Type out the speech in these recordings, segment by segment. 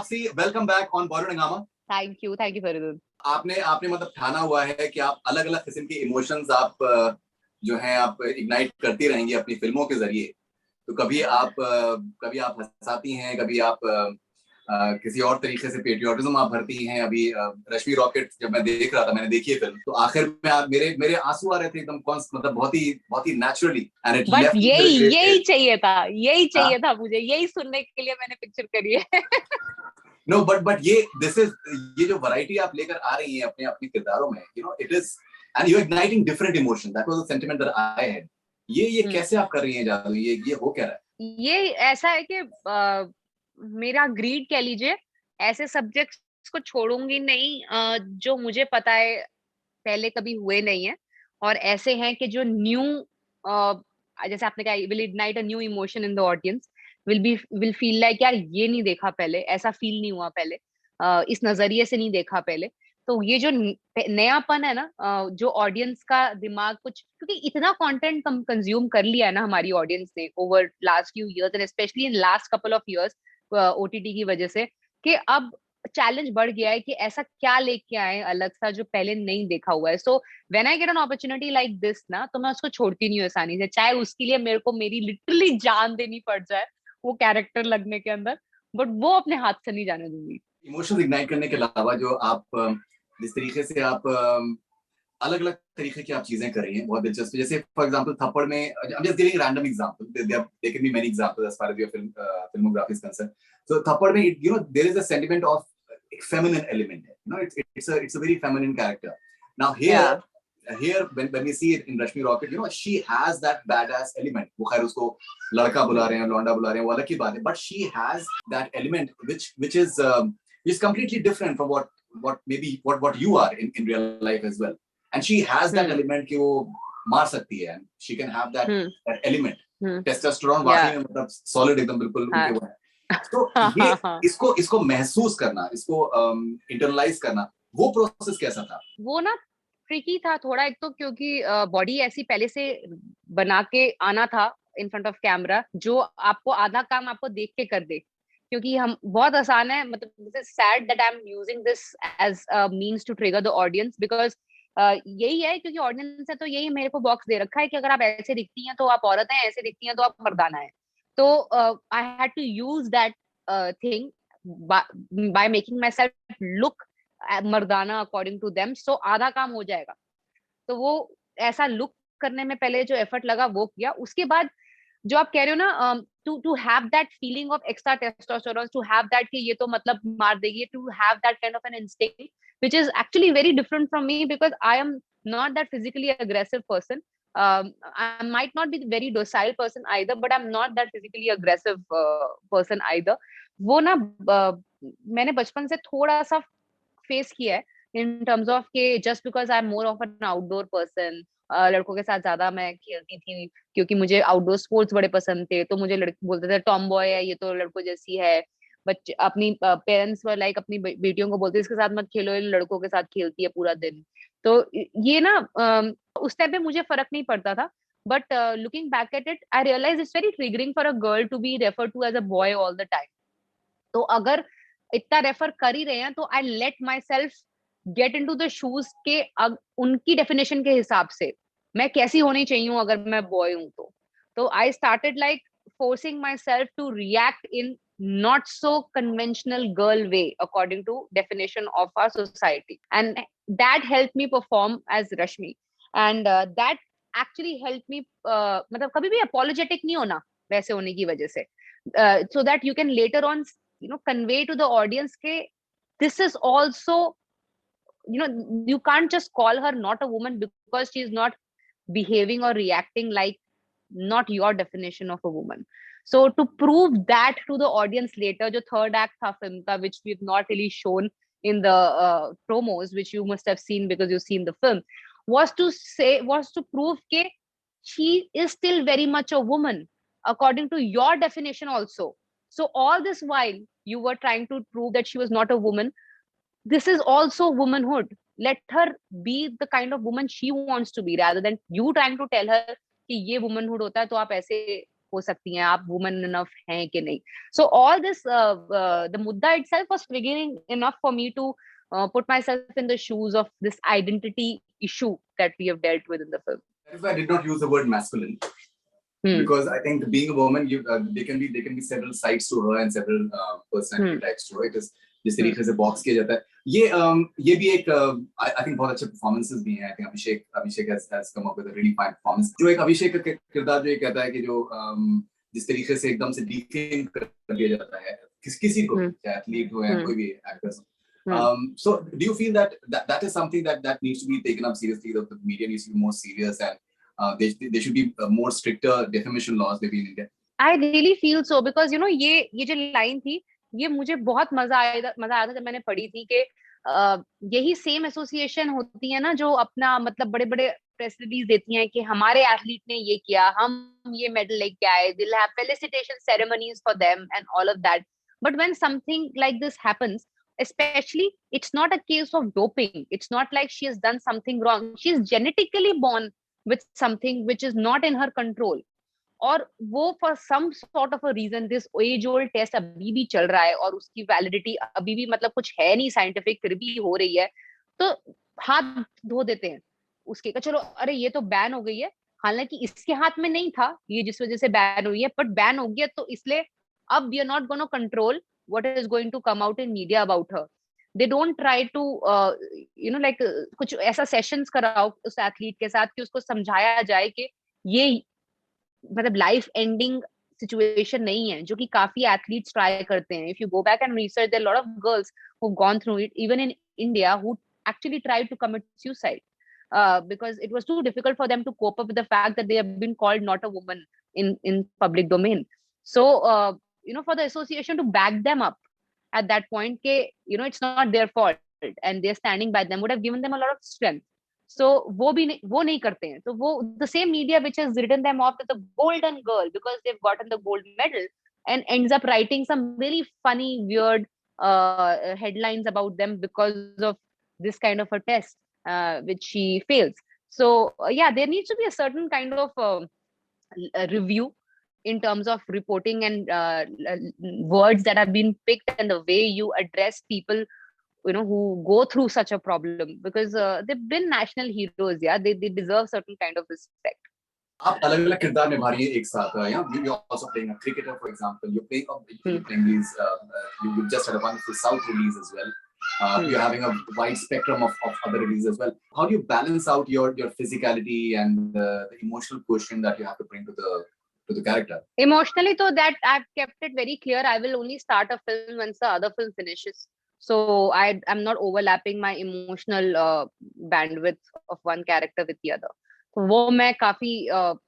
Sakshi, welcome back on Bollywood Hungama. Thank you Fariduddin. आपने मतलब ठाना हुआ है कि आप अलग अलग किस्म के इमोशंस आप जो हैं आप इग्नाइट करती रहेंगी अपनी फिल्मों के जरिए। तो कभी आप हंसाती हैं, कभी आप किसी और तरीके से पेट्रियोटिज्म आप भरती हैं। अभी रश्मि रॉकेट जब मैं देख रहा था, मैंने देखी है फिल्म, तो आखिर में मेरे आंसू आ रहे थे एकदम, मतलब बहुत ही naturally, and it left me with a great यही चाहिए था मुझे, यही सुनने के लिए मैंने पिक्चर करी है। नो बट ये जो वैरायटी आप लेकर आ रही हैं अपने अपने किरदारों में, you no it is, and you igniting different emotion, that was the sentiment that I had. ये कैसे आप कर रही हैं जादू? ये हो क्या रहा है? ये ऐसा है कि मेरा ग्रीड कह लीजिए, ऐसे सब्जेक्ट्स को छोड़ूंगी नहीं जो मुझे पता है पहले कभी हुए नहीं है, और ऐसे हैं कि जो न्यू, जैसे आपने कहा, will ignite a new emotion in the audience, will feel like यार ये नहीं देखा पहले, ऐसा फील नहीं हुआ पहले, इस नजरिए से नहीं देखा पहले। तो ये जो नयापन है ना, जो ऑडियंस का दिमाग कुछ, क्योंकि इतना कंटेंट कंज्यूम कर लिया है ना हमारी ऑडियंस ने over last few years, and specially in last couple of years OTT की वजह से, कि अब चैलेंज बढ़ गया है कि ऐसा क्या लेके आए अलग सा जो पहले नहीं देखा हुआ है। So when I get an opportunity like this ना, तो मैं उसको छोड़ती नहीं हूँ आसानी से, चाहे उसके लिए मेरे को मेरी लिटरली जान देनी पड़ जाए वो कैरेक्टर लगने के अंदर, बट वो अपने हाथ से नहीं जाने दूंगी। इमोशंस इग्नाइट करने के अलावा जो आप जिस तरीके से आप अलग अलग तरीके की आप चीजें कर रही हैं, बहुत दिलचस्प। जैसे फॉर एग्जांपल थप्पड़ में, I am just giving random example, there can be many examples as far as your filmography is concerned. So Thappad में, you know, there is a sentiment of feminine element, you know, it's a very feminine character. Now here when we see it in Rashmi Rocket, you know, she has that badass element. वो खैर उसको लड़का बुला रहे हैं, लौंडा बुला रहे हैं, वो अलग की बात है, but she has that element which is completely different from what maybe what you are in real life as well. And she has that element कि वो मार सकती है, and she can have that element. Testosterone वाकई में मतलब solid एकदम बिल्कुल उनके वो है। तो ये इसको महसूस करना, इसको इंटरनलाइज करना, वो प्रोसेस कैसा था? वो ना ट्रिकी था थोड़ा, एक तो क्योंकि बॉडी ऐसी पहले से बना के आना था इन फ्रंट ऑफ कैमरा, जो आपको आधा काम आपको देख के कर दे, क्योंकि हम बहुत आसान है, मतलब said that I am using this as a means to trigger the audience, because यही है, क्योंकि ऑडियंस है तो यही मेरे को बॉक्स दे रखा है कि अगर आप ऐसे दिखती हैं तो आप औरत हैं, ऐसे दिखती हैं तो आप मर्दाना है। तो I had to use that thing by making myself look मर्दाना अकॉर्डिंग टू देम, सो आधा काम हो जाएगा। तो वो ऐसा लुक करने में पहले जो एफर्ट लगा वो किया, उसके बाद जो आप कह रहे हो ना, to have that feeling of extra testosterone, to have that कि ये तो मतलब मार देगी, to have that kind of an instinct which is actually very different from me, because I am not that physically aggressive person. I might not be very docile person either, but I'm not that physically aggressive person either. वो ना मैंने बचपन से थोड़ा सा face किया है in terms of के just because I am more of N outdoor person, लड़कों के साथ ज्यादा मैं खेलती थी क्योंकि मुझे आउटडोर स्पोर्ट्स बड़े पसंद थे, तो मुझे लड़के बोलते थे टॉम बॉय है, ये तो लड़कों जैसी है। बच्चे अपनी पेरेंट्स वर लाइक अपनी बेटियों को बोलते इसके साथ मत खेलो, ये लड़कों के साथ खेलती है पूरा दिन। तो ये ना उस टाइम पे मुझे फर्क नहीं पड़ता था, but looking back at it I realize it's very triggering for a girl to be refer to as a boy all the time. तो अगर इतना रेफर कर ही रहे हैं तो I let myself get into the shoes के उनकी डेफिनेशन के हिसाब से मैं कैसी होनी चाहिए अगर मैं बॉय हूं तो I started like forcing myself to react in not so conventional girl way according to definition of our society, and that helped me perform as Rashmi, and that actually helped me मतलब कभी भी apologetic नहीं होना वैसे होने की वजह से, so that you can later on convey to the audience ke this is also, you can't just call her not a woman because she is not behaving or reacting like not your definition of a woman. So to prove that to the audience later, jo third act tha film ka, which we've not really shown in the promos, which you must have seen because you've seen the film, was to prove ke she is still very much a woman according to your definition also. So all this while you were trying to prove that she was not a woman, this is also womanhood. Let her be the kind of woman she wants to be rather than you trying to tell her कि ये womanhood होता है तो आप ऐसे हो सकती हैं, आप वुमन इनफ हैं कि नहीं. सो ऑल दिस द मुद्दा itself was triggering enough for me to put myself in the shoes of this identity issue that we have dealt with in the film. That is why I did not use the word masculine. Hmm. Because I think being a woman, there can be several sides to her and several personality types to her. It is जिस तरीके से box किया जाता है, ये भी एक I think बहुत अच्छे परफॉर्मेंसेस भी हैं. I think Abhishek has come up with a really fine performance. जो एक अभिषेक का किरदार जो ये कहता है कि जो जिस तरीके से एकदम से डिफेम कर दिया जाता है किसी को, चाहे एथलीट हो या कोई भी actor. So do you feel that is something that needs to be taken up seriously? The media needs to be more serious, and there should be more stricter defamation laws maybe in India. I really feel so because ये जो line थी, ये मुझे बहुत मजा आया था जब मैंने पढ़ी थी कि यही सेम एसोसिएशन होती है ना जो अपना मतलब बड़े बड़े प्रेस रिलीज देती हैं कि हमारे एथलीट ने ये किया, हम ये मेडल लेके आए, they'll have felicitation ceremonies for them and all of that. But when something like this happens, especially, it's not a case of doping. It's not like she has done something wrong. She is genetically born with something which is not in her control. और वो for some sort of a reason this age old test अभी भी चल रहा है और उसकी validity अभी भी मतलब कुछ है नहीं साइंटिफिक, फिर भी हो रही है, तो हाथ धो देते हैं उसके का, चलो अरे ये तो बैन हो गई है, हालांकि इसके हाथ में नहीं था ये जिस वजह से बैन हुई है, बट बैन हो गया तो इसलिए अब we are not gonna control what is going to come out in media about her. They don't try to like कुछ ऐसा सेशंस कराओ उस एथलीट के साथ कि उसको समझाया जाए कि ये मतलब लाइफ एंडिंग सिचुएशन नहीं है, जो कि काफी एथलीट्स ट्राई करते हैं. If you go back and research there lot of girls who gone through it even in India who actually tried to commit suicide because it was too difficult for them to cope up with the fact that they have been called not a woman in public domain. So for the association to back them up at that point ke it's not their fault and they're standing by them would have given them a lot of strength. So वो नहीं करते हैं, तो वो the same media which has written them off as a golden girl because they've gotten the gold medal and ends up writing some really funny weird headlines about them because of this kind of a test which she fails. So yeah, there needs to be a certain kind of review in terms of reporting and words that have been picked and the way you address people who go through such a problem because they've been national heroes. Yeah, they deserve certain kind of respect. आप अलग अलग किरदार निभा रही हैं एक साथ. You're also playing a cricketer, for example. You're playing these. You just had a wonderful South release as well. You're having a wide spectrum of other releases as well. How do you balance out your physicality and the emotional quotient that you have to bring to the character? Emotionally, so that I've kept it very clear. I will only start a film once the other film finishes. So I'm not overlapping my emotional bandwidth of one character with the other. तो वो मैं काफी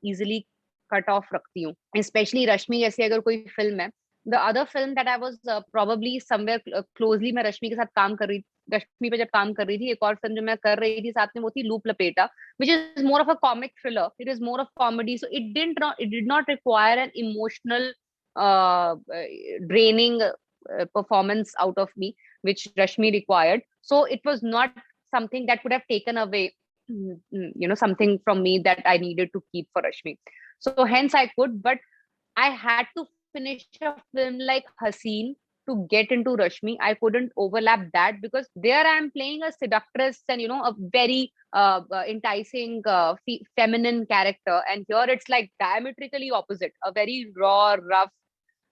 easily cut off रखती हूँ. Especially रश्मि जैसी अगर कोई film है, the other film that I was probably somewhere closely मैं रश्मि के साथ काम कर रही थी, रश्मि पे जब काम कर रही थी, एक और फिल्म जो मैं कर रही थी साथ में वो थी लूप लपेटा, which is more of a comic thriller. It is more of comedy, so it did not require an emotional draining performance out of me, which Rashmi required. So it was not something that could have taken away, something from me that I needed to keep for Rashmi. So hence I could, but I had to finish a film like Haseen to get into Rashmi. I couldn't overlap that because there I am playing a seductress and, a very enticing feminine character. And here it's like diametrically opposite, a very raw, rough,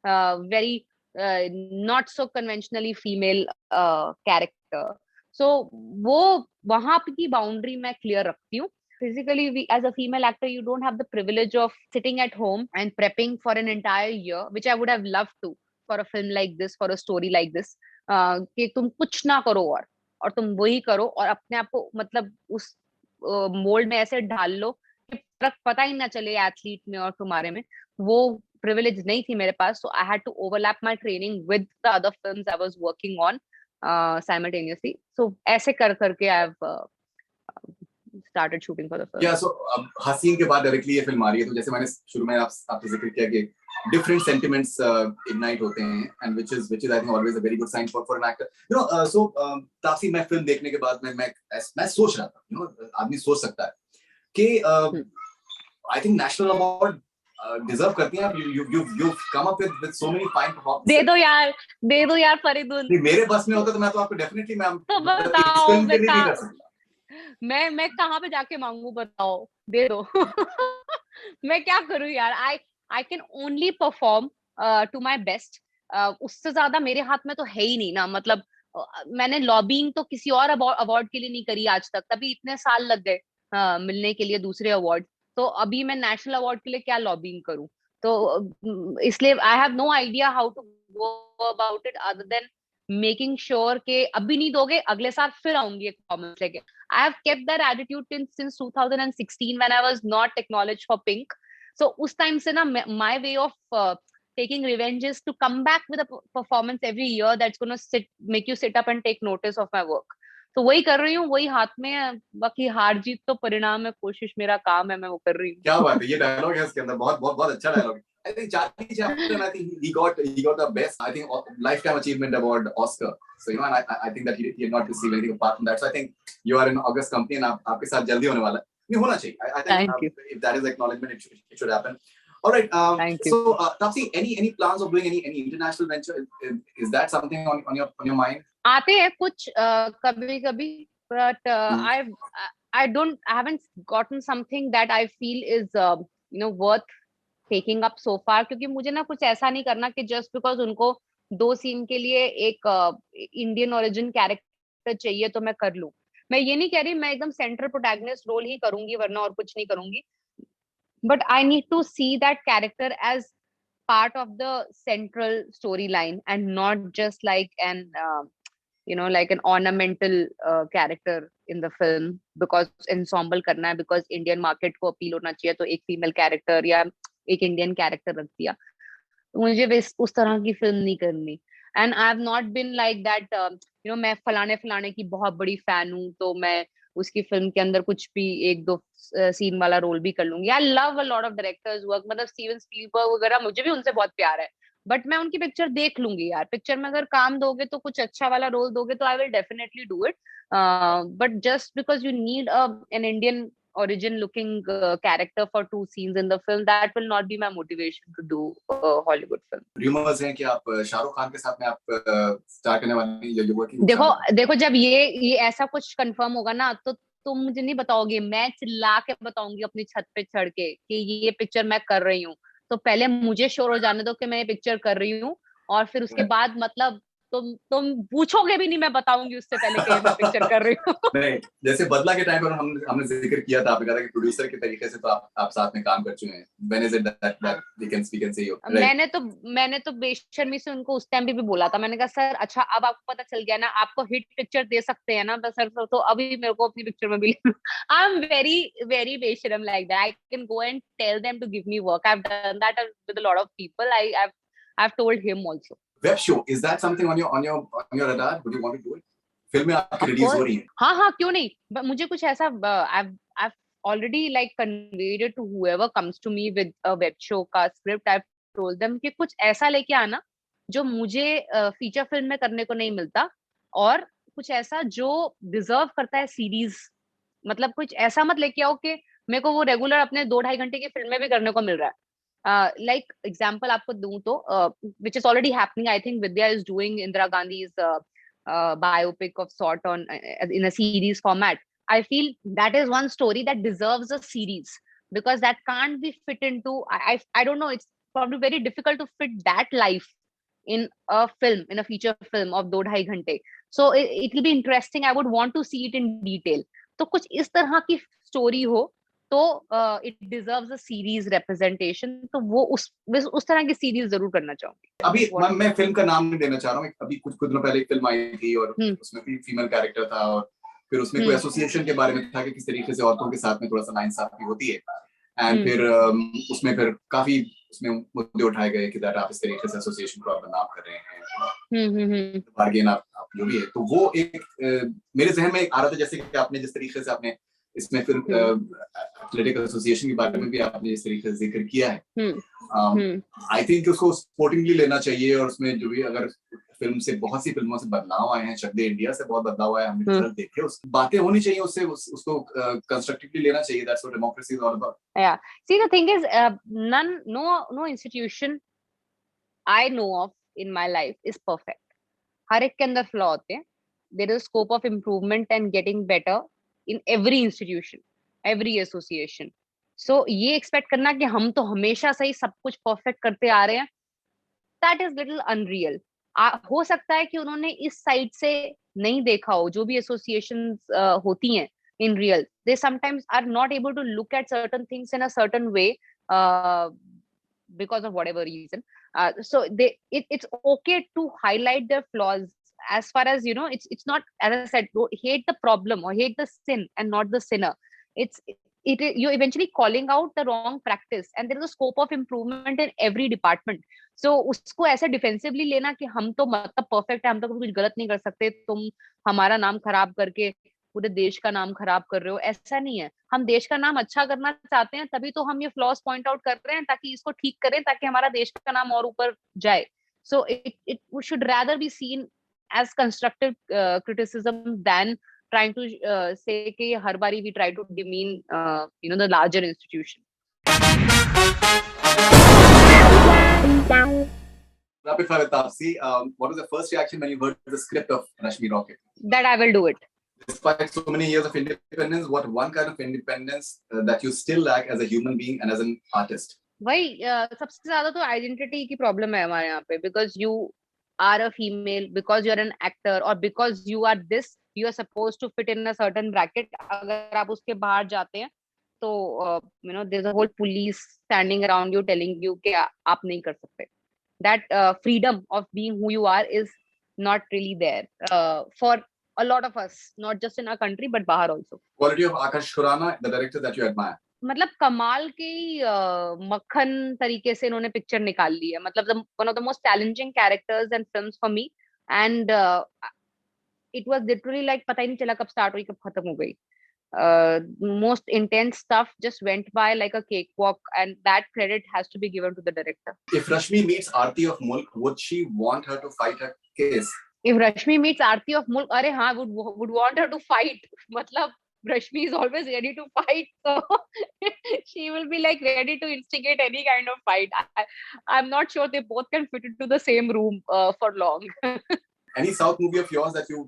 very not so conventionally female character. So वो वहां की boundary मैं clear रखती हूँ. Physically, as a female actor, you don't have the privilege of sitting at home and prepping for an entire year, which I would have loved to for a film like this, for a story like this. कि तुम कुछ ना करो और तुम वही करो और अपने आप को मतलब उस मोल्ड में ऐसे ढाल लो कि फर्क पता ही ना चले एथलीट में और तुम्हारे में. वो privilege नहीं थी मेरे पास, so I had to overlap my training with the other films I was working on simultaneously. So ऐसे करके I have started shooting for the film. Yeah, so हसीन के बाद डायरेक्टली ये फिल्म आ रही है, तो जैसे मैंने शुरू में आपसे जिक्र किया कि different sentiments ignite होते हैं, and which is I think always a very good sign for an actor. So Taapsee, मैं फिल्म देखने के बाद मैं सोच रहा था, आदमी सोच सकता है कि I think national award deserve करती हैं आप. You come up with so many fine performances. दे दो यार फरीदुल. मेरे बस में होता तो मैं तो आपको डेफिनेटली मैम तो बताओ मैं कर सकता. मैं कहाँ पे जाके मांगू, बताओ, दे दो. मैं क्या करूँ यार. I can only perform to my best. उससे ज्यादा मेरे हाथ में तो है ही नहीं ना. मतलब मैंने लॉबिंग तो किसी और अवार्ड के लिए नहीं करी आज तक, तभी इतने साल लग गए मिलने के लिए दूसरे अवार्ड. तो अभी मैं नेशनल अवार्ड के लिए क्या लॉबिंग करूं. तो इसलिए I have no idea how to go about it other than making sure के अभी नहीं दोगे, अगले साल फिर आऊंगी एक परफॉर्मेंस लेके. I have kept that attitude since 2016 when I was not acknowledged for Pink. So उस time से ना my way of taking revenge is to come back with a performance every year that's going to make you sit up and take notice of my work. तो वही कर रही हूँ, वही हाथ में है. बाकी हार जीत तो परिणाम है, कोशिश मेरा काम है, मैं वो कर रही हूँ. क्या बात है, ये डायलॉग है इसके अंदर, बहुत बहुत बहुत अच्छा डायलॉग है. I think Charlie Chaplin, I think he got the best, I think, lifetime achievement award Oscar. So and I think that he had not received anything apart from that. So I think you are in August company and आपके साथ जल्दी होने वाला है. नहीं होना चाहिए. I think if that is acknowledgement, it should happen. All right. Thank you. So Taapsee, any plans of doing any international venture? Is that something on your mind? आते हैं कुछ कभी-कभी, but I haven't gotten something that I feel is worth taking up so far. क्योंकि मुझे ना कुछ ऐसा नहीं करना कि just because उनको 2 सीन के लिए एक इंडियन ओरिजिन कैरेक्टर चाहिए तो मैं कर लूं. मैं ये नहीं कह रही मैं एकदम सेंट्रल प्रोटैगनिस्ट रोल ही करूंगी वरना और कुछ नहीं करूंगी. But I need to see that character as part of the central storyline and not just like an ornamental character in the film because ensemble करना है, because Indian market को appeal होना चाहिए तो एक female character या एक Indian character रख दिया. मुझे उस तरह की फिल्म नहीं करनी. And I have not been like that. मैं फलाने की बहुत बड़ी फैन हूँ तो मैं उसकी फिल्म के अंदर कुछ भी 1-2 सीन वाला रोल भी कर लूंगी. I love a lot of directors work. मतलब स्टीवन स्पीलबर्ग वगैरह, मुझे भी उनसे बहुत प्यार है. बट मैं उनकी पिक्चर देख लूंगी यार. पिक्चर में अगर काम दोगे तो कुछ अच्छा वाला रोल दोगे तो I will definitely do it. But just because you need an Indian origin looking character for 2 scenes in the film, that will not be my motivation to do a Hollywood film. Rumors हैं कि आप शाहरुख खान के साथ में आप start करने वाली हैं, you're working. देखो जब ये ऐसा कुछ कंफर्म होगा ना तो तुम मुझे नहीं बताओगे, मैं चिल्ला के बताऊंगी अपनी छत पे चढ़ के कि ये पिक्चर मैं कर रही हूँ. तो पहले मुझे श्योर हो जाने दो कि मैं ये पिक्चर कर रही हूँ और फिर उसके बाद मतलब तुम पूछोगे भी नहीं, मैं बताऊंगी उससे पहले कि मैं पिक्चर कर रही हूँ. नहीं, जैसे बदला के टाइम पर हमने जिक्र किया था, आपने कहा था कि प्रोड्यूसर के तरीके से तो आप साथ में काम कर चुके हैं. When is it that we can say you? मैंने तो बेशर्मी से उनको उस टाइम भी बोला था. मैंने कहा सर अच्छा अब आपको पता चल गया ना, आपको हिट पिक्चर दे सकते हैं ना बस सर, तो अभी मेरे को अपनी पिक्चर में भी. आई एम वेरी वेरी बेशरम like that. I can go and tell them to give me work. I have done that with a lot of people. I've told him also. Web show, is that something on your radar? Would you want to do it? Film में आपकी release हो रही है. हाँ क्यों नहीं. मुझे कुछ ऐसा I've already like conveyed it to whoever comes to me with a web show का script. I've told them कि कुछ ऐसा लेके आना जो मुझे फीचर फिल्म में करने को नहीं मिलता और कुछ ऐसा जो डिजर्व करता है सीरीज. मतलब कुछ ऐसा मत लेके आओ कि मेरे को वो रेगुलर अपने 2-2.5 घंटे की फिल्म में भी करने को मिल रहा है. Like example आपको दूं तो which is already happening. I think Vidya is doing Indira Gandhi's biopic of sort on in a series format. I feel that is one story that deserves a series because that can't be fit into. I don't know. It's probably very difficult to fit that life in a film, in a feature film of 2-2.5 घंटे. So it will be interesting. I would want to see it in detail. तो कुछ इस तरह की story हो तो it deserves a series representation. तो वो उस तरह की सीरीज जरूर करना चाहूंगी. अभी मैं फिल्म का नाम नहीं देना चाह रहा हूँ. अभी कुछ दिनों पहले एक फिल्म आई थी और उसमें भी फीमेल कैरेक्टर था और फिर उसमें कोई एसोसिएशन के बारे में था कि किस तरीके से औरतों के साथ में थोड़ा सा नाइंसाफी होती है. एंड फिर उसमें फिर काफी उसमें मुद्दे उठाए गए कि आप इस तरीके से एसोसिएशन को आप बदनाम कर रहे हैं, बार्गेन आप जो भी है. तो वो एक मेरे जहन में आ रहा था जैसे कि आपने जिस तरीके से आपने इसमें फिर एथलेटिक एसोसिएशन के बारे में भी आपने इस तरीके से जिक्र किया है. आई थिंक उसको स्पोर्टिंगली लेना चाहिए और उसमें जो भी अगर फिल्म से, बहुत सी फिल्मों से बदलाव आए हैं, चक दे इंडिया से बहुत बदलाव आया, हमने रिजल्ट देखे, उस बातें होनी चाहिए, उससे उसको कंस्ट्रक्टिवली लेना चाहिए. That's what democracy is all about. Yeah. See, the thing is, no institution I know of in my life is perfect. हर एक के अंदर फ्लॉ होते हैं. There is scope of improvement and getting better in every institution, every association. So ये expect करना कि हम तो हमेशा से ही सब कुछ परफेक्ट करते आ रहे हैं, that is little unreal. हो सकता है कि उन्होंने इस साइड से नहीं देखा हो, जो भी एसोसिएशंस होती हैं in real, they sometimes are not able to look at certain things in a certain way, because of whatever reason. So it's okay to highlight their flaws, as far as it's not, as I said, hate the problem or hate the sin and not the sinner. You're eventually calling out the wrong practice, and there is a scope of improvement in every department. So उसको ऐसे defensively लेना कि हम तो मतलब perfect है, हम तो कुछ गलत नहीं कर सकते, तुम हमारा नाम खराब करके पूरे देश का नाम खराब कर रहे हो, ऐसा नहीं है. हम देश का नाम अच्छा करना चाहते हैं, तभी तो हम ये फ्लॉज पॉइंट आउट कर रहे हैं, ताकि इसको ठीक करें, ताकि हमारा देश का नाम और ऊपर जाए. So it should rather be seen as constructive criticism than trying to say कि हर बारी we try to demean the larger institution. Rapid fire with Taapsee. What was the first reaction when you heard the script of Rashmi Rocket? That I will do it. Despite so many years of independence, what one kind of independence that you still lack as a human being and as an artist? भाई सबसे ज्यादा तो identity की problem है हमारे यहाँ पे, because you are a female, because you are an actor, और because you are this, you are suppose to fit in a certain bracket. अगर आप उसके बाहर जाते हैं तो there is a whole police standing around you telling you कि आप नहीं कर सकते. That freedom of being who you are is not really there for a lot of us, not just in our country but bahar also. Quality of Akash Khurana, the director that you admire? मतलब कमाल की मक्खन तरीके से इन्होंने picture निकाल ली है. मतलब one of the most challenging characters and films for me, and it was literally like पता ही नहीं चला कब स्टार्ट हुई कब खत्म हो गई. Most intense stuff just went by like a cakewalk, and that credit has to be given to the director. If Rashmi meets Aarti of Mulk, would she want her to fight her case? If Rashmi meets Aarti of Mulk, अरे हाँ, would want her to fight. मतलब Rashmi is always ready to fight, so she will be like ready to instigate any kind of fight. I'm not sure they both can fit into the same room for long. Any South movie of yours that you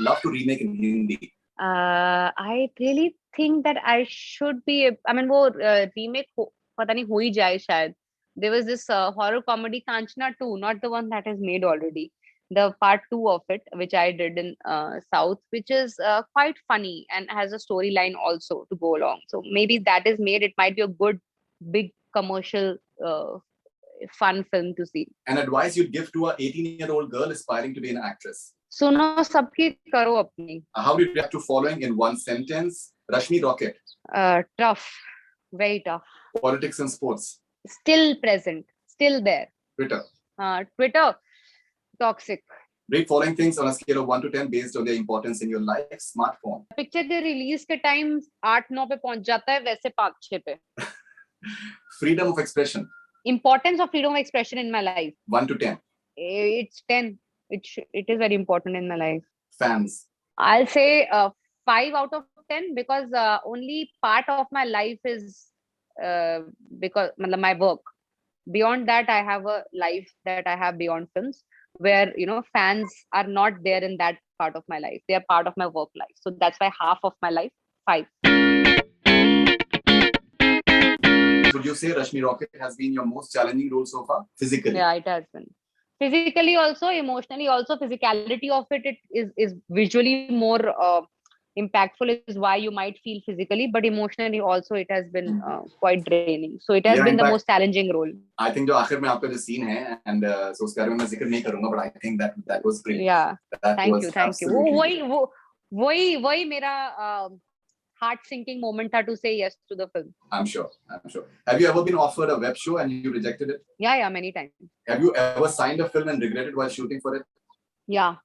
love to remake in Hindi? I really think that I should be. I mean, वो remake पता नहीं हो ही जाए शायद. There was this horror comedy Kanchana 2, not the one that is made already. The part 2 of it, which I did in South, which is quite funny and has a storyline also to go along. So maybe that is made. It might be a good, big commercial, fun film to see. An advice you'd give to a 18-year-old girl aspiring to be an actress? सुनो सबकी करो अपनी. How do you react to following in one sentence? Rashmi Rocket. Tough, very tough. Politics and sports. Still present, still there. Twitter. Twitter. Toxic. Rate following things on a scale of 1 to 10 based on their importance in your life. Smartphone. Picture के release के time 8-9 पे पहुंच जाता है, वैसे 5-6 पे. Freedom of expression. Importance of freedom of expression in my life. 1 to 10. It's 10. It is very important in my life. Fans. I'll say 5 out of 10, because only part of my life is because my work. Beyond that, I have a life that I have beyond films, where fans are not there in that part of my life. They are part of my work life. So that's why half of my life, 5. Would you say Rashmi Rocket has been your most challenging role so far, physically? Yeah, it has been. Physically also, emotionally also. Physicality of it is visually more impactful, is why you might feel physically, but emotionally also it has been quite draining. So it has been the most challenging role. I think जो आखिर में आपका जो scene है, and so उसके बारे में मैं जिक्र नहीं करूँगा, but I think that was great. Yeah, thank you. वही मेरा heart sinking moment था to say yes to the film. I'm sure. Have you ever been offered a web show and you rejected it? Yeah, many times. Have you ever signed a film and regretted while shooting for it? Yeah.